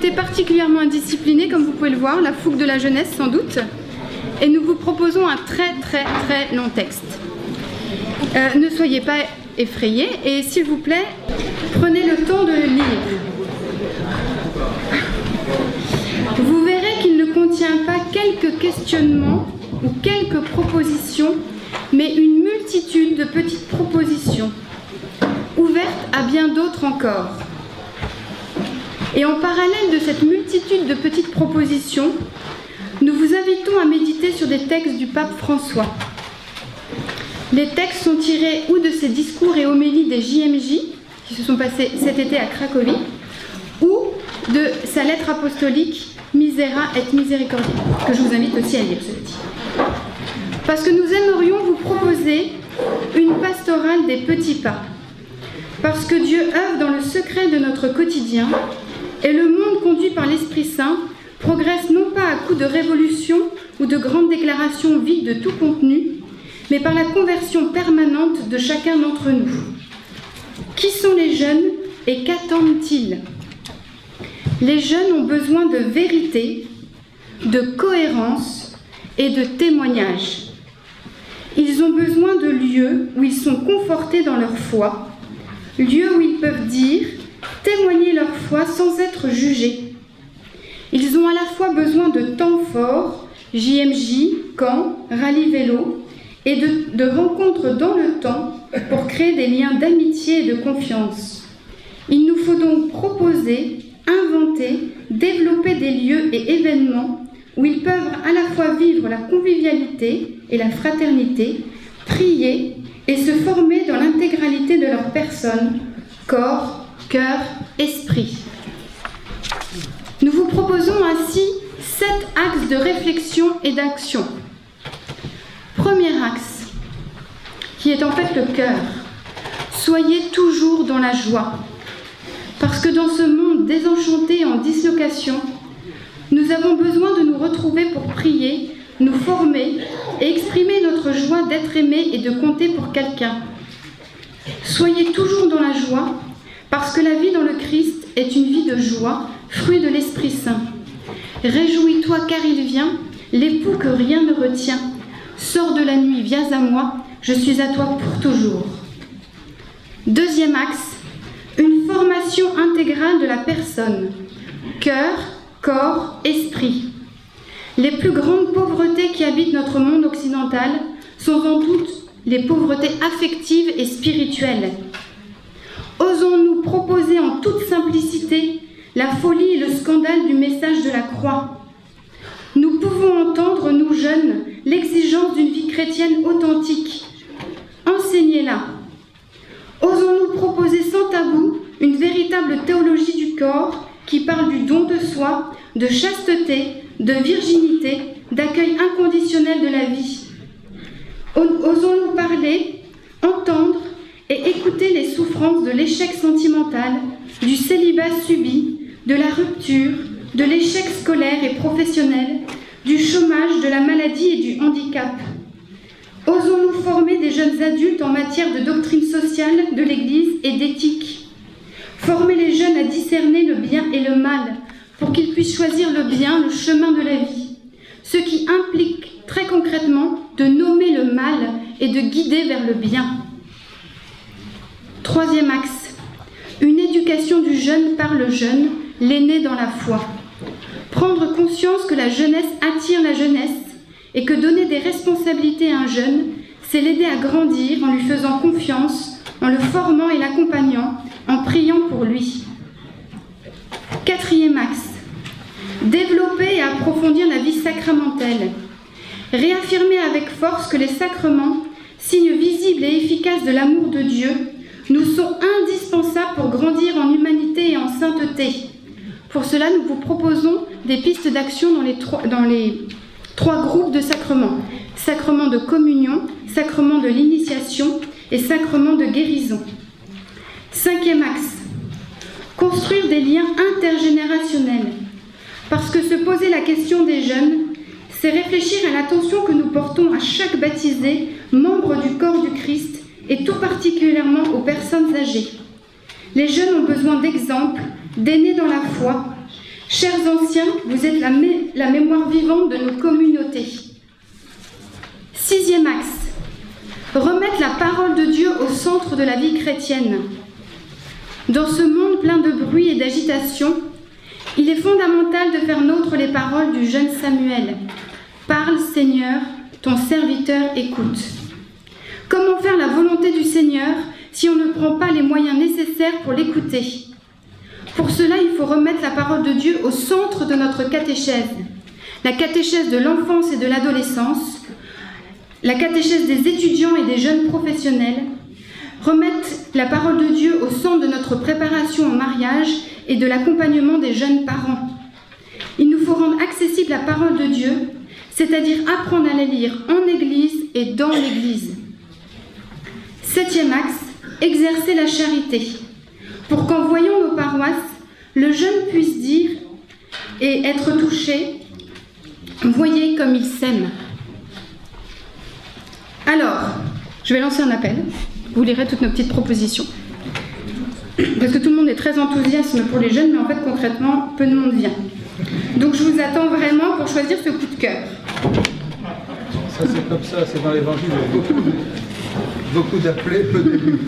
été particulièrement indisciplinés, comme vous pouvez le voir, la fougue de la jeunesse sans doute, et nous vous proposons un très long texte. Ne soyez pas effrayés et s'il vous plaît, prenez le temps de le lire. Vous verrez qu'il ne contient pas quelques questionnements ou quelques propositions, mais une multitude de petites propositions, ouvertes à bien d'autres encore. Et en parallèle de cette multitude de petites propositions, nous vous invitons à méditer sur des textes du pape François. Les textes sont tirés ou de ses discours et homélies des JMJ, qui se sont passés cet été à Cracovie, ou de sa lettre apostolique Misera et Misericordia, que je vous invite aussi à lire, cela dit. Parce que nous aimerions vous proposer une pastorale des petits pas. Parce que Dieu œuvre dans le secret de notre quotidien et le monde conduit par l'Esprit Saint progresse non pas à coups de révolution ou de grandes déclarations vides de tout contenu, mais par la conversion permanente de chacun d'entre nous. Qui sont les jeunes et qu'attendent-ils ? Les jeunes ont besoin de vérité, de cohérence et de témoignage. Ils ont besoin de lieux où ils sont confortés dans leur foi, lieux où ils peuvent dire, témoigner leur foi sans être jugés. Ils ont à la fois besoin de temps forts, JMJ, camp, rallye vélo, et de rencontres dans le temps pour créer des liens d'amitié et de confiance. Il nous faut donc proposer, inventer, développer des lieux et événements où ils peuvent à la fois vivre la convivialité et la fraternité, prier et se former dans l'intégralité de leur personne, corps, cœur, esprit. Nous vous proposons ainsi 7 axes de réflexion et d'action. Premier axe, qui est en fait le cœur. Soyez toujours dans la joie. Parce que dans ce monde désenchanté et en dislocation, nous avons besoin de nous retrouver pour prier, nous former et exprimer notre joie d'être aimés et de compter pour quelqu'un. Soyez toujours dans la joie, parce que la vie dans le Christ est une vie de joie, fruit de l'Esprit Saint. Réjouis-toi car il vient, l'époux que rien ne retient. Sors de la nuit, viens à moi, je suis à toi pour toujours. Deuxième axe, une formation intégrale de la personne. Cœur, corps, esprit. Les plus grandes pauvretés qui habitent notre monde occidental sont sans doute les pauvretés affectives et spirituelles. Osons-nous proposer en toute simplicité la folie et le scandale du message de la croix. Nous pouvons entendre, nous jeunes, l'exigence d'une vie chrétienne authentique. Enseignez-la. Osons-nous proposer sans tabou une véritable théologie du corps qui parle du don de soi, de chasteté, de virginité, d'accueil inconditionnel de la vie. Osons-nous parler, entendre et écouter les souffrances de l'échec sentimental, du célibat subi, de la rupture, de l'échec scolaire et professionnel, du chômage, de la maladie et du handicap. Osons-nous former des jeunes adultes en matière de doctrine sociale de l'Église et d'éthique. Former les jeunes à discerner le bien et le mal pour qu'ils puissent choisir le bien, le chemin de la vie. Ce qui implique très concrètement de nommer le mal et de guider vers le bien. Troisième axe, une éducation du jeune par le jeune, l'aîné dans la foi. Prendre conscience que la jeunesse attire la jeunesse et que donner des responsabilités à un jeune, c'est l'aider à grandir en lui faisant confiance, en le formant et l'accompagnant, en priant pour lui. Quatrième axe, développer et approfondir la vie sacramentelle. Réaffirmer avec force que les sacrements, signes visibles et efficaces de l'amour de Dieu, nous sont indispensables pour grandir en humanité et en sainteté. Pour cela, nous vous proposons des pistes d'action dans les trois groupes de sacrements. Sacrement de communion, sacrement de l'initiation et sacrement de guérison. Cinquième axe, construire des liens intergénérationnels. Parce que se poser la question des jeunes, c'est réfléchir à l'attention que nous portons à chaque baptisé, membre du corps du Christ, et tout particulièrement aux personnes âgées. Les jeunes ont besoin d'exemples, d'aînés dans la foi. Chers anciens, vous êtes la mémoire vivante de nos communautés. 6e axe, remettre la parole de Dieu au centre de la vie chrétienne. Dans ce monde plein de bruit et d'agitation, il est fondamental de faire nôtre les paroles du jeune Samuel. Parle, Seigneur, ton serviteur écoute. Comment faire la volonté du Seigneur si on ne prend pas les moyens nécessaires pour l'écouter? Pour cela, il faut remettre la parole de Dieu au centre de notre catéchèse. La catéchèse de l'enfance et de l'adolescence, la catéchèse des étudiants et des jeunes professionnels, remettre la parole de Dieu au centre de notre préparation au mariage et de l'accompagnement des jeunes parents. Il nous faut rendre accessible la parole de Dieu, c'est-à-dire apprendre à la lire en Église et dans l'Église. 7e axe, exercer la charité, pour qu'en voyant nos paroisses, le jeune puisse dire et être touché, voyez comme il s'aime. Alors, je vais lancer un appel. Vous lirez toutes nos petites propositions. Parce que tout le monde est très enthousiaste pour les jeunes, mais en fait, concrètement, peu de monde vient. Donc, je vous attends vraiment pour choisir ce coup de cœur. Ça, c'est comme ça, c'est dans l'Évangile. Beaucoup d'appelés, peu d'élus.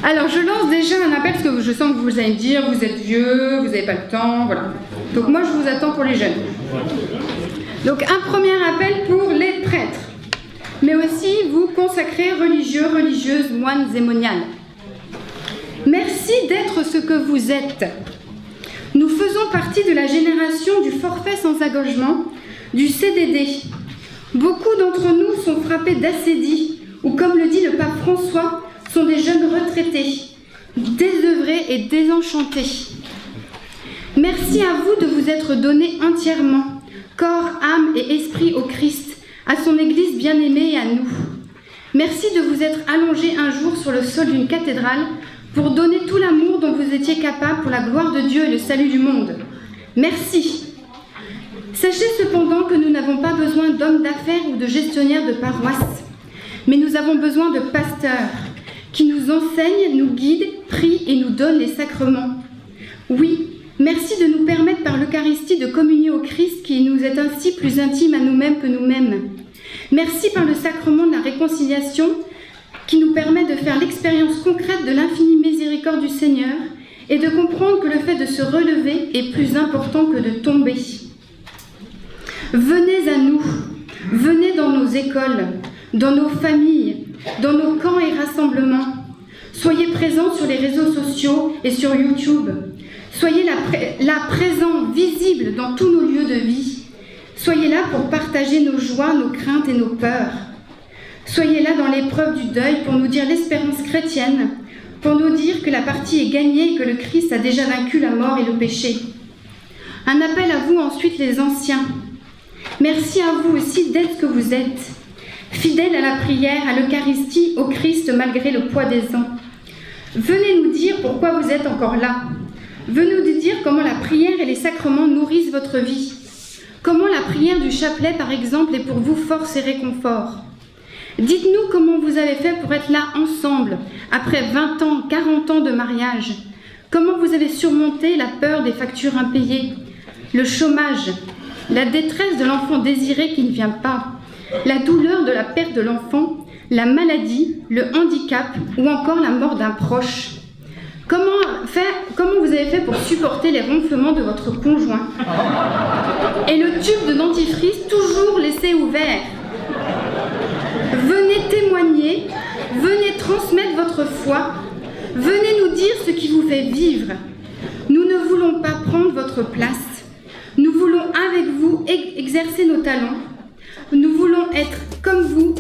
Alors, je lance déjà un appel, parce que je sens que vous allez me dire, vous êtes vieux, vous n'avez pas le temps, voilà. Donc, moi, je vous attends pour les jeunes. Donc, un premier appel pour les prêtres. Mais aussi vous consacrés religieux, religieuses, moines et moniales. Merci d'être ce que vous êtes. Nous faisons partie de la génération du forfait sans engagement, du CDD. Beaucoup d'entre nous sont frappés d'acédie, ou comme le dit le pape François, sont des jeunes retraités, désœuvrés et désenchantés. Merci à vous de vous être donnés entièrement, corps, âme et esprit au Christ, à son Église bien-aimée et à nous. Merci de vous être allongé un jour sur le sol d'une cathédrale pour donner tout l'amour dont vous étiez capable pour la gloire de Dieu et le salut du monde. Merci. Sachez cependant que nous n'avons pas besoin d'hommes d'affaires ou de gestionnaires de paroisse, mais nous avons besoin de pasteurs qui nous enseignent, nous guident, prient et nous donnent les sacrements. Oui, merci de nous permettre par l'Eucharistie de communier au Christ qui nous est ainsi plus intime à nous-mêmes que nous-mêmes. Merci par le sacrement de la réconciliation qui nous permet de faire l'expérience concrète de l'infinie miséricorde du Seigneur et de comprendre que le fait de se relever est plus important que de tomber. Venez à nous, venez dans nos écoles, dans nos familles, dans nos camps et rassemblements. Soyez présents sur les réseaux sociaux et sur YouTube. Soyez là présents, visibles dans tous nos lieux de vie. Soyez là pour partager nos joies, nos craintes et nos peurs. Soyez là dans l'épreuve du deuil pour nous dire l'espérance chrétienne, pour nous dire que la partie est gagnée et que le Christ a déjà vaincu la mort et le péché. Un appel à vous ensuite les anciens. Merci à vous aussi d'être ce que vous êtes, fidèles à la prière, à l'Eucharistie, au Christ malgré le poids des ans. Venez nous dire pourquoi vous êtes encore là. Venez nous dire comment la prière et les sacrements nourrissent votre vie. Comment la prière du chapelet, par exemple, est pour vous force et réconfort. Dites-nous comment vous avez fait pour être là ensemble, après 20 ans, 40 ans de mariage. Comment vous avez surmonté la peur des factures impayées, le chômage, la détresse de l'enfant désiré qui ne vient pas, la douleur de la perte de l'enfant, la maladie, le handicap ou encore la mort d'un proche. Comment vous avez fait pour supporter les ronflements de votre conjoint et le tube de dentifrice toujours laissé ouvert? Venez témoigner, venez transmettre votre foi, venez nous dire ce qui vous fait vivre. Nous ne voulons pas prendre votre place. Nous voulons avec vous exercer nos talents. Nous voulons être comme vous